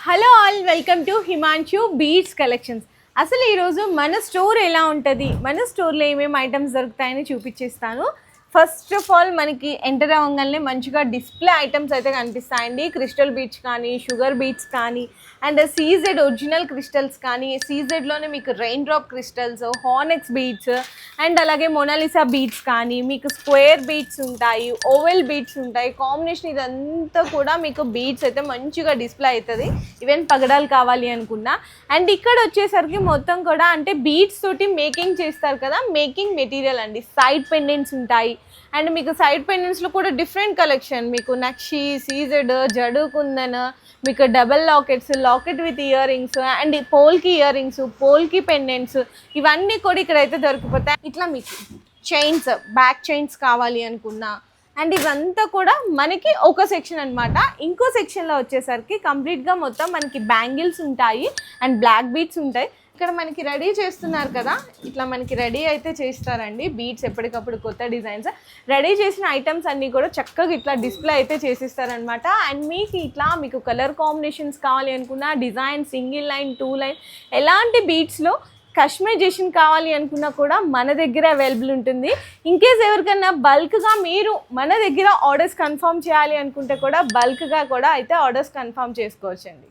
Hello all, welcome to Himanshu beats collections. అసలు ఈరోజు మన స్టోర్ ఎలా ఉంటుంది, మన స్టోర్లో ఏమేమి ఐటమ్స్ దొరుకుతాయని చూపించేస్తాను. ఫస్ట్ ఆఫ్ ఆల్ మనకి ఎంటర్ అవ్వగానే మంచిగా డిస్ప్లే ఐటమ్స్ అయితే కనిపిస్తాయండి. క్రిస్టల్ బీట్స్ కానీ, షుగర్ బీట్స్ కానీ, అండ్ సీజెడ్ ఒరిజినల్ క్రిస్టల్స్ కానీ, సీజెడ్లోనే మీకు రెయిన్ డ్రాప్ క్రిస్టల్స్, హార్నెక్స్ బీట్స్, అండ్ అలాగే మొనాలిసా బీట్స్ కానీ, మీకు స్క్వేర్ బీట్స్ ఉంటాయి, ఓవెల్ బీట్స్ ఉంటాయి. కాంబినేషన్ ఇదంతా కూడా మీకు బీట్స్ అయితే మంచిగా డిస్ప్లే అవుతుంది, ఈవెన్ పగడాలు కావాలి అనుకున్నా. అండ్ ఇక్కడ వచ్చేసరికి మొత్తం కూడా అంటే బీట్స్ తోటి మేకింగ్ చేస్తారు కదా, మేకింగ్ మెటీరియల్ అండి. సైడ్ పెండెంట్స్ ఉంటాయి, అండ్ మీకు సైడ్ పెండెంట్స్లో కూడా డిఫరెంట్ కలెక్షన్, మీకు నక్షి, సీజెడ్, జడు కుందన్, మీకు double lockets, locket with ear rings, and polki ear rings, polki pendants, ఇవన్నీ కూడా ఇక్కడైతే దొరికిపోతాయి. ఇట్లా మీకు చైన్స్, బ్యాక్ చైన్స్ కావాలి అనుకున్నా, అండ్ ఇవంతా కూడా మనకి ఒక సెక్షన్ అనమాట. ఇంకో సెక్షన్లో వచ్చేసరికి కంప్లీట్గా మొత్తం మనకి బ్యాంగిల్స్ ఉంటాయి అండ్ బ్లాక్ బీట్స్ ఉంటాయి. ఇక్కడ మనకి రెడీ చేస్తున్నారు కదా, ఇట్లా మనకి రెడీ అయితే చేస్తారండి బీట్స్, ఎప్పటికప్పుడు కొత్త డిజైన్స్ రెడీ చేసిన ఐటమ్స్ అన్నీ కూడా చక్కగా ఇట్లా డిస్ప్లే అయితే చేసిస్తారనమాట. అండ్ మీకు ఇట్లా మీకు కలర్ కాంబినేషన్స్ కావాలి అనుకున్న, డిజైన్ సింగిల్ లైన్, 2 లైన్, ఎలాంటి బీట్స్లో కస్టమైజేషన్ కావాలి అనుకున్నా కూడా మన దగ్గర అవైలబుల్ ఉంటుంది. ఇన్కేస్ ఎవరికైనా బల్క్గా మీరు మన దగ్గర ఆర్డర్స్ కన్ఫర్మ్ చేయాలి అనుకుంటే కూడా బల్క్గా కూడా అయితే ఆర్డర్స్ కన్ఫర్మ్ చేసుకోవచ్చండి.